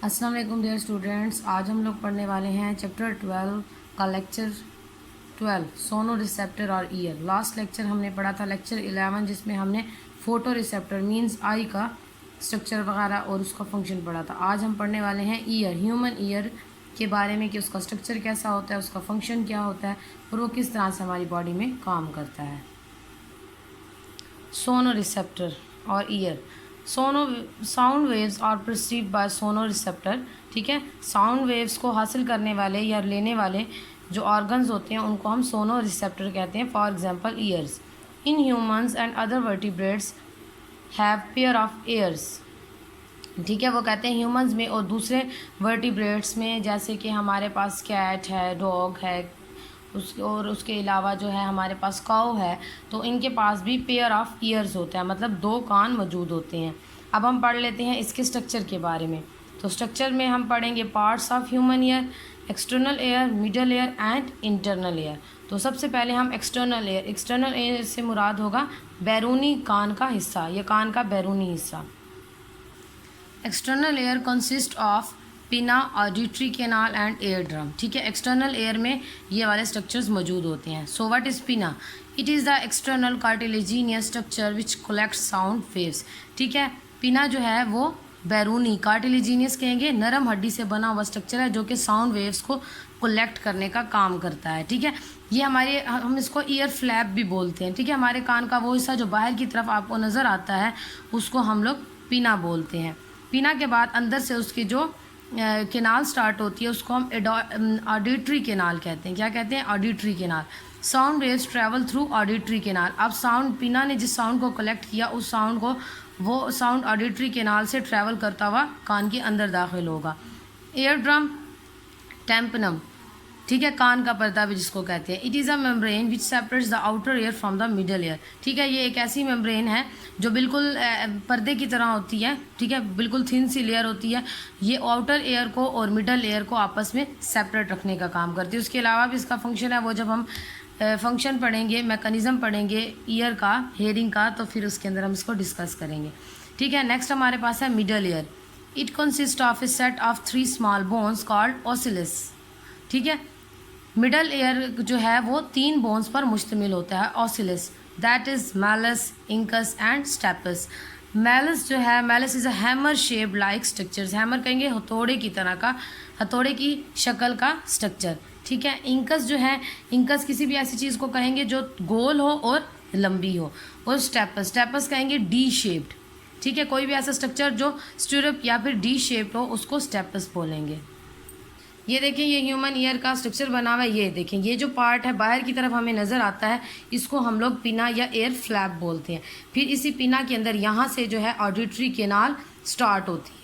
अस्सलाम वालेकुम dear students. आज हम लोग पढ़ने वाले हैं चैप्टर 12 का लेक्चर 12 सोनो रिसेप्टर और ईयर। लास्ट लेक्चर हमने पढ़ा था लेक्चर 11 जिसमें हमने फोटो रिसेप्टर मींस आई का स्ट्रक्चर वगैरह और उसका फंक्शन पढ़ा था। आज हम पढ़ने वाले हैं ईयर, ह्यूमन ईयर के बारे में कि उसका स्ट्रक्चर कैसा होता है, उसका फंक्शन क्या होता है और वो किस तरह से हमारी बॉडी में काम करता है। सोनो रिसेप्टर और ear. Sono sound waves are perceived by sonoreceptor. ठीक है, साउंड वेव्स को हासिल करने वाले या लेने वाले जो ऑर्गन्स होते हैं उनको हम सोनो रिसेप्टर कहते हैं। For example years in humans and other vertebrates have pair of years. ठीक है, वो कहते हैं ह्यूमंस में और दूसरे वर्टिब्रेट्स में, जैसे कि हमारे पास कैट है, डॉग है, उसके अलावा जो है हमारे पास काऊ है, तो इनके पास भी पेयर ऑफ ईयर्स होता है, मतलब दो कान मौजूद होते हैं। अब हम पढ़ लेते हैं इसके स्ट्रक्चर के बारे में। तो स्ट्रक्चर में हम पढ़ेंगे parts of human ear, external air, middle air and internal air. तो सबसे पहले हम एक्सटर्नल एयर से मुराद होगा बैरूनी कान का हिस्सा, या कान का बैरूनी हिस्सा। एक्सटर्नल एयर कंसिस्ट ऑफ पिना, auditory canal and air drum. ठीक है, एक्सटर्नल एयर में ये वाले स्ट्रक्चर्स मौजूद होते हैं। सो व्हाट इज़ पिना? It is the external cartilaginous structure which collect sound waves. ठीक है, पिना जो है वो बैरूनी, कार्टिलेजिनियस कहेंगे, नरम हड्डी से बना हुआ स्ट्रक्चर है जो कि साउंड वेव्स को कलेक्ट करने का काम करता है। ठीक है, ये हम इसको ईयर फ्लैप भी बोलते हैं। ठीक है, हमारे कान का वो हिस्सा जो बाहर की तरफ आपको नज़र आता है उसको हम लोग पिना बोलते हैं। पिना के बाद अंदर से उसकी जो केनाल स्टार्ट होती है उसको हम ऑडिटरी केनाल कहते हैं। क्या कहते हैं? Auditory canal. Sound waves travel through auditory canal. अब साउंड, पिना ने जिस साउंड को कलेक्ट किया उस साउंड को, वो साउंड ऑडिटरी केनाल से ट्रैवल करता हुआ कान के अंदर दाखिल होगा। एयर ड्रम, टेम्पनम, ठीक है, कान का पर्दा भी जिसको कहते हैं। It is a membrane which separates the outer air from the middle air. ठीक है, ये एक ऐसी मेम्ब्रेन है जो बिल्कुल पर्दे की तरह होती है। ठीक है, बिल्कुल थिन सी लेयर होती है। ये आउटर एयर को और मिडल एयर को आपस में सेपरेट रखने का काम करती है। उसके अलावा भी इसका फंक्शन है, वो जब हम फंक्शन पढ़ेंगे, मैकेनिज़्म पढ़ेंगे ईयर का, हेयरिंग का, तो फिर उसके अंदर हम इसको डिस्कस करेंगे। ठीक है, नेक्स्ट हमारे पास है middle ear. It consist of a set of 3 small bones called ossicles. ठीक है, मिडल एयर जो है वो 3 बोन्स पर मुश्तमिल होता है, ossicles, that is malleus, incus and stapes. Malleus जो है, malleus is a hammer shape like structures. Hammer कहेंगे हथौड़े की तरह का, हथौड़े की शक्ल का स्ट्रक्चर। ठीक है, इंकस जो है, इंकस किसी भी ऐसी चीज़ को कहेंगे जो गोल हो और लंबी हो। और स्टेपस, स्टेपस कहेंगे डी शेप्ड। ठीक है, कोई भी ऐसा स्ट्रक्चर जो स्टिरअप या फिर डी शेप्ड हो उसको स्टेपस बोलेंगे। ये देखें, ये ह्यूमन ईयर का स्ट्रक्चर बना हुआ है। ये देखें, ये जो पार्ट है बाहर की तरफ हमें नज़र आता है इसको हम लोग पिना या एयर फ्लैप बोलते हैं। फिर इसी पिना के अंदर यहाँ से जो है ऑडिटरी केनाल स्टार्ट होती है।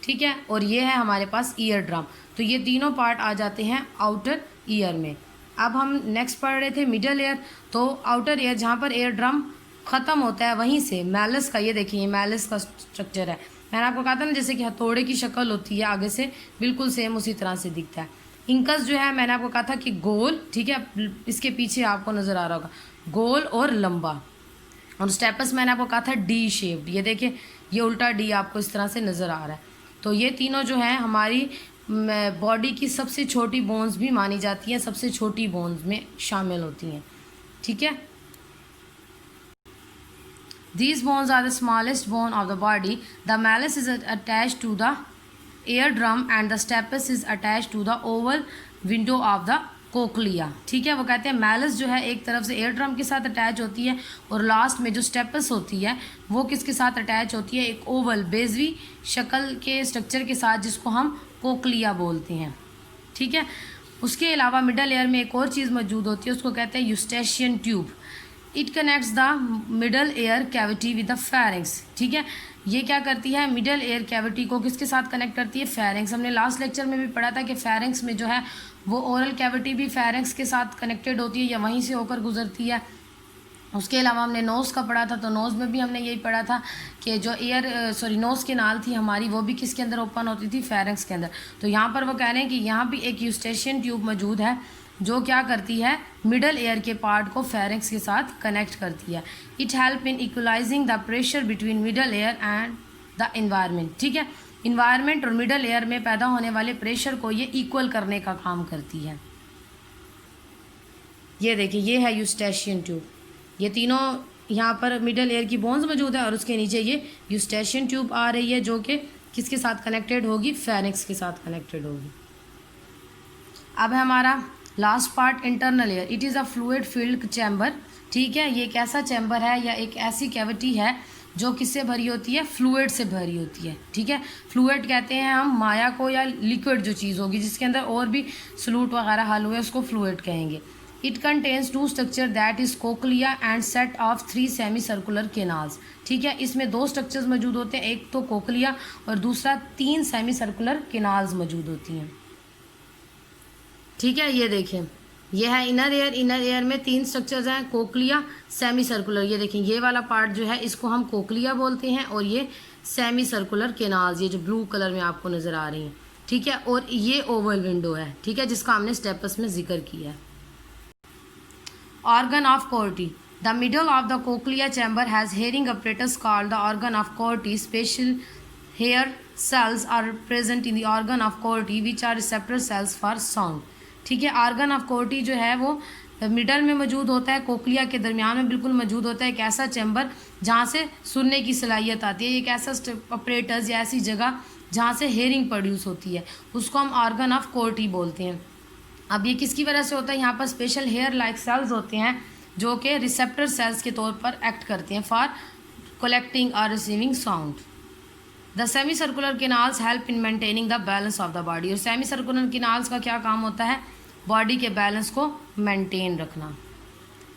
ठीक है, और ये है हमारे पास ईयर ड्रम। तो ये तीनों पार्ट आ जाते हैं आउटर ईयर में। अब हम नेक्स्ट पढ़ रहे थे मिडल ईयर। तो आउटर ईयर जहाँ पर एयर ड्रम ख़त्म होता है वहीं से मैलस का, ये देखिए ये मैलस का स्ट्रक्चर है। मैंने आपको कहा था ना जैसे कि हथौड़े की शक्ल होती है आगे से, बिल्कुल सेम उसी तरह से दिखता है। इंकस जो है मैंने आपको कहा था कि गोल, ठीक है, इसके पीछे आपको नज़र आ रहा होगा, गोल और लंबा। और स्टेपस मैंने आपको कहा था डी शेप्ड। ये देखिए, ये उल्टा डी आपको इस तरह से नज़र आ रहा है। तो ये तीनों जो है हमारी बॉडी की सबसे छोटी बोन्स भी मानी जाती हैं, सबसे छोटी बोन्स में शामिल होती हैं। ठीक है, these bones are the smallest bone of the body. The malleus is attached to the eardrum and the stapes is attached to the oval window of the cochlea. ठीक है, वो कहते हैं मैलस जो है एक तरफ से एयर ड्रम के साथ अटैच होती है और लास्ट में जो स्टेपस होती है वो किसके साथ अटैच होती है? एक ओवल बेजवी शक्ल के स्ट्रक्चर के साथ जिसको हम कोकलिया बोलते हैं। ठीक है, उसके अलावा मिडल एयर में एक और चीज़ मौजूद होती है, उसको कहते हैं Eustachian tube. It connects the middle air cavity with the pharynx. ठीक है, ये क्या करती है? मिडल एयर कैविटी को किसके साथ कनेक्ट करती है? फेरिंग्स। हमने लास्ट लेक्चर में भी पढ़ा था कि फेरिंग्स में जो है वो ओरल कैविटी भी फेरिंग्स के साथ कनेक्टेड होती है या वहीं से होकर गुजरती है। उसके अलावा हमने नोज़ का पढ़ा था, तो नोज़ में भी हमने यही पढ़ा था कि जो नोज़ के नाल थी हमारी वो भी किसके अंदर ओपन होती थी? फेरिंग्स के अंदर। तो यहाँ पर वो कह रहे हैं कि यहाँ भी एक यूस्टेशियन ट्यूब मौजूद है जो क्या करती है? मिडल एयर के पार्ट को फेरिंग्स के साथ कनेक्ट करती है। It help in equalising the pressure between middle air and the environment. ठीक है, इन्वायरमेंट और मिडल एयर में पैदा होने वाले प्रेशर को ये इक्वल करने का काम करती है। ये देखिए, ये है यूस्टेशियन ट्यूब, ये तीनों यहाँ पर मिडल एयर की बोन्स मौजूद है और उसके नीचे ये यूस्टेशियन ट्यूब आ रही है जो कि किसके साथ कनेक्टेड होगी, फेनिक्स के साथ कनेक्टेड होगी। अब है हमारा last part internal air. It is a fluid field chamber, ठीक है। ये एक ऐसा चैम्बर है या एक ऐसी कैविटी है जो किससे भरी होती है, फ्लूइड से भरी होती है, ठीक है। फ्लूइड कहते हैं हम माया को, या लिक्विड जो चीज़ होगी जिसके अंदर और भी सलूट वगैरह हल हुए उसको फ्लूइड कहेंगे। It contains two structure that is cochlea and set of 3 semi circular canals, ठीक है। इसमें 2 स्ट्रक्चर्स मौजूद होते हैं, एक तो कोक्लिया और दूसरा 3 सेमी सर्कुलर केनाल्स मौजूद होती हैं, ठीक है। ये देखें, ये है इनर एयर। इनर एयर में 3 स्ट्रक्चर्स हैं, कोक्लिया, सेमी सर्कुलर। ये देखें, ये वाला पार्ट जो है इसको हम कोक्लिया बोलते हैं और ये सेमी सर्कुलर केनाल्स, ये जो ब्लू कलर में आपको नज़र आ रही हैं, ठीक है। और ये ओवल विंडो है, ठीक है, जिसका हमने स्टेपस में जिक्र किया है। Organ of Corti. The middle of the cochlear chamber has hearing apparatus called the organ of Corti. Special hair cells are present in the organ of Corti, which are receptor cells for sound. ठीक है, organ of Corti जो है वो middle में मौजूद होता है, cochlea के दरमियान में बिल्कुल मौजूद होता है एक ऐसा चैम्बर जहाँ से सुनने की सलाहियत आती है। एक ऐसा अपरेटस या ऐसी जगह जहाँ से हेयरिंग प्रोड्यूस होती है, उसको हम ऑर्गन ऑफ कोर्टी बोलते हैं। अब ये किसकी वजह से होता है, यहाँ पर स्पेशल हेयर लाइक सेल्स होते हैं जो कि रिसेप्टर सेल्स के तौर पर एक्ट करते हैं फॉर कलेक्टिंग और receiving sound. The semi circular canals help in maintaining the balance of the body. और सेमी सर्कुलर केनाल्स का क्या काम होता है, बॉडी के बैलेंस को मेंटेन रखना।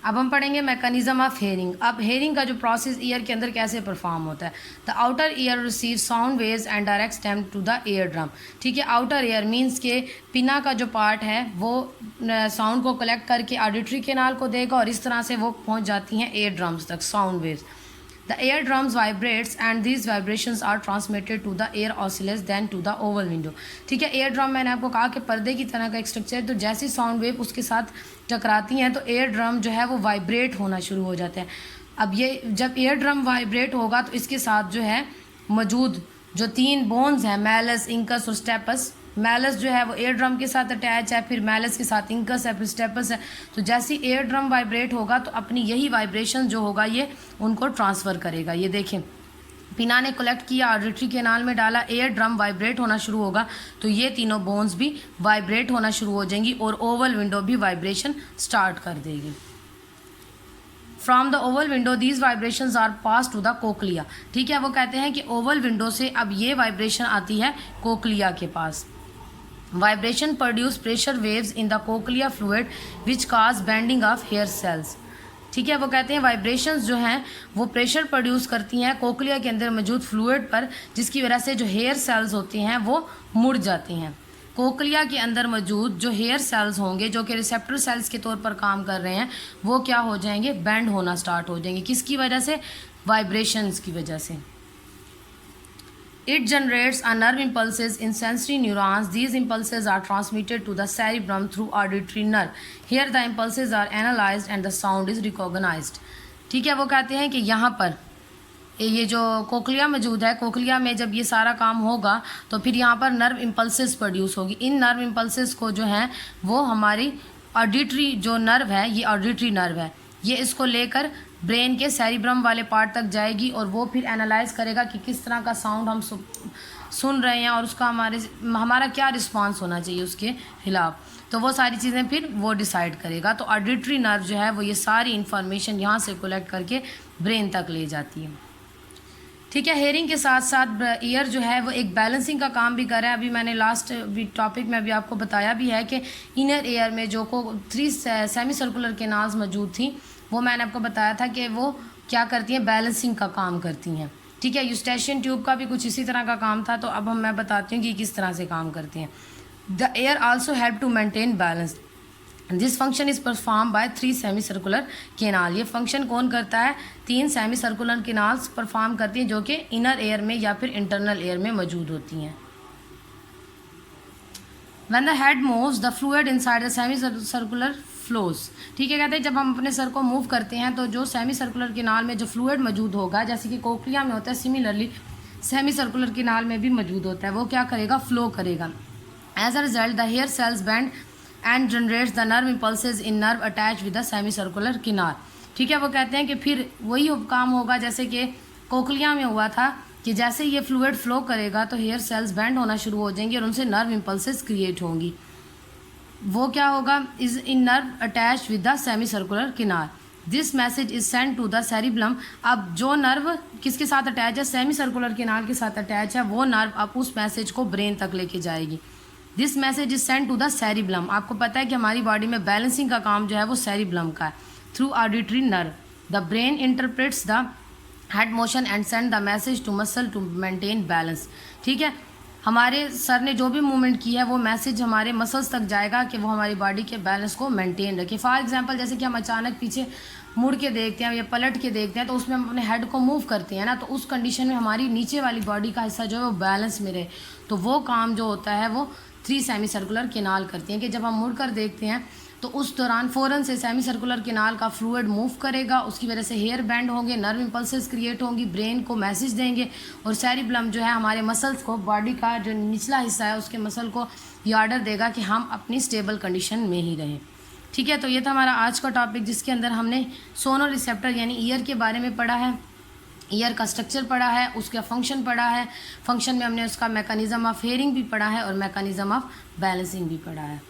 अब हम पढ़ेंगे मैकेनिज्म ऑफ हेयरिंग। अब हेयरिंग का जो प्रोसेस ईयर के अंदर कैसे परफॉर्म होता है। The outer ear receive sound waves and directs them to the ear drum, ठीक है। आउटर ईयर मींस के पिना का जो पार्ट है वो साउंड को कलेक्ट करके ऑडिटरी केनाल को देगा और इस तरह से वो पहुंच जाती हैं ईयर ड्रम्स तक, sound waves. The eardrums vibrates and these vibrations are transmitted to the air oscillus then to the oval window, ठीक है। ear drum मैंने आपको कहा कि पर्दे की तरह का एक स्ट्रक्चर है, तो जैसी साउंड वेव उसके साथ टकराती हैं तो ear drum जो है वो वाइब्रेट होना शुरू हो जाता है। अब ये जब ear drum वाइब्रेट होगा तो इसके साथ जो है मौजूद जो 3 बोन्स हैं, मैलस, इंकस और स्टेपस। मैलस जो है वो एयर ड्रम के साथ अटैच है, फिर मैलस के साथ इंकस है, फिर स्टेपस है। तो जैसे एयर ड्रम वाइब्रेट होगा तो अपनी यही वाइब्रेशन जो होगा ये उनको ट्रांसफ़र करेगा। ये देखें, पिना ने कलेक्ट किया, ऑडिटरी केनाल में डाला, एयर ड्रम वाइब्रेट होना शुरू होगा तो ये तीनों बोन्स भी वाइब्रेट होना शुरू हो जाएंगी और ओवल विंडो भी वाइब्रेशन स्टार्ट कर देगी। From the oval window these vibrations are pass to the cochlea, ठीक है। वो कहते हैं कि ओवल विंडो से अब ये वाइब्रेशन आती है कोक्लिया के पास। Vibration produce pressure waves in the cochlea fluid which cause bending of hair cells, ठीक है। वो कहते हैं वाइब्रेशंस जो हैं वो प्रेशर प्रोड्यूस करती हैं कोक्लिया के अंदर मौजूद फ्लूइड पर, जिसकी वजह से जो हेयर सेल्स होती हैं वो मुड़ जाती हैं। कोक्लिया के अंदर मौजूद जो हेयर सेल्स होंगे जो कि रिसेप्टर सेल्स के तौर पर काम कर रहे हैं वो क्या हो जाएंगे, बेंड होना स्टार्ट हो जाएंगे। किसकी वजह से, वाइब्रेशंस की वजह से। It generates a nerve impulses in sensory neurons. These impulses are transmitted to the cerebrum through auditory nerve. Here the impulses are analyzed and the sound is recognized. ठीक है, वो कहते हैं कि यहाँ पर ये जो कोक्लिया मौजूद है, कोक्लिया में जब ये सारा काम होगा तो फिर यहाँ पर नर्व इम्पल्सेस प्रोड्यूस होगी। इन नर्व इम्पल्सेस को जो है वो हमारी ऑडिटरी जो नर्व है, ये ऑडिटरी नर्व है, ये इसको लेकर ब्रेन के सेरिब्रम वाले पार्ट तक जाएगी और वो फिर एनालाइज करेगा कि किस तरह का साउंड हम सुन रहे हैं और उसका हमारा क्या रिस्पांस होना चाहिए उसके खिलाफ। तो वो सारी चीज़ें फिर वो डिसाइड करेगा। तो ऑडिटरी नर्व जो है वो ये सारी इंफॉर्मेशन यहाँ से कलेक्ट करके ब्रेन तक ले जाती है, ठीक है। हेयरिंग के साथ साथ ईयर जो है वो एक बैलेंसिंग का काम भी कर रहा है। अभी मैंने लास्ट टॉपिक में अभी आपको बताया भी है कि इनर एयर में जो 3 सेमी सर्कुलर केनाल्स मौजूद थी वो मैंने आपको बताया था कि वो क्या करती हैं, बैलेंसिंग का काम करती हैं, ठीक है। यूस्टेशियन ट्यूब का भी कुछ इसी तरह का काम था, तो अब मैं बताती हूँ कि किस तरह से काम करती हैं। The ear also help to maintain balance. This function is perform by 3 semi circular canal. ये फंक्शन कौन करता है, 3 सेमी सर्कुलर केनाल्स परफॉर्म करती हैं जो कि इनर एयर में या फिर इंटरनल एयर में मौजूद होती हैं। When the head moves, the fluid inside the semicircular flows, ठीक है। कहते हैं जब हम अपने सर को मूव करते हैं तो जो सेमी सर्कुलर केनाल में जो फ्लूइड मौजूद होगा, जैसे कि कोक्लिया में होता है, सिमिलरली सेमी सर्कुलर किनाल में भी मौजूद होता है, वो क्या करेगा, फ्लो करेगा। As a result the hair cells bend and generates the nerve impulses in nerve attach with the semi circular canal. ठीक है, वो कहते हैं कि फिर वही काम होगा जैसे कि कोकलिया में हुआ था कि जैसे ये फ्लूइड फ्लो करेगा तो हेयर सेल्स बैंड होना शुरू हो जाएंगे और उनसे नर्व इम्पल्सेस क्रिएट होंगी। वो क्या होगा, is in nerve attach with the semi circular canal. This message is send to the cerebellum. अब जो नर्व किसके साथ अटैच है, सेमी सर्कुलर किनाल के साथ अटैच है, वो नर्व अब उस मैसेज को ब्रेन तक लेके जाएगी। This message is send to the cerebellum. आपको पता है कि हमारी बॉडी में बैलेंसिंग का काम जो है वो सेरिब्लम का है, through auditory nerve. The brain interprets the head motion and send the message to muscle to maintain balance. ठीक है, हमारे सर ने जो भी मूवमेंट की है वो मैसेज हमारे मसल्स तक जाएगा कि वो हमारी बॉडी के बैलेंस को मेंटेन रखे। फॉर एग्जांपल जैसे कि हम अचानक पीछे मुड़ के देखते हैं या पलट के देखते हैं तो उसमें हम अपने हेड को मूव करते हैं ना, तो उस कंडीशन में हमारी नीचे वाली बॉडी का हिस्सा जो है वो बैलेंस में रहे। तो वो काम जो होता है वो 3 सेमी सर्कुलर किनाल करती हैं कि जब हम मुड़ कर देखते हैं तो उस दौरान फ़ौरन से सेमी सर्कुलर किनाल का फ्लूइड मूव करेगा, उसकी वजह से हेयर बैंड होंगे, नर्व इम्पल्सेस क्रिएट होंगी, ब्रेन को मैसेज देंगे और सेरिब्लम जो है हमारे मसल्स को, बॉडी का जो निचला हिस्सा है उसके मसल को ये ऑर्डर देगा कि हम अपनी स्टेबल कंडीशन में ही रहें। ठीक है, तो ये था हमारा आज का टॉपिक जिसके अंदर हमने सोनो रिसेप्टर यानी ईयर के बारे में पढ़ा है, ईयर का स्ट्रक्चर पढ़ा है, उसका फंक्शन पढ़ा है, फंक्शन में हमने उसका मैकेनिज़्म ऑफ हेयरिंग भी पढ़ा है और मैकेनिज़्म ऑफ बैलेंसिंग भी पढ़ा है।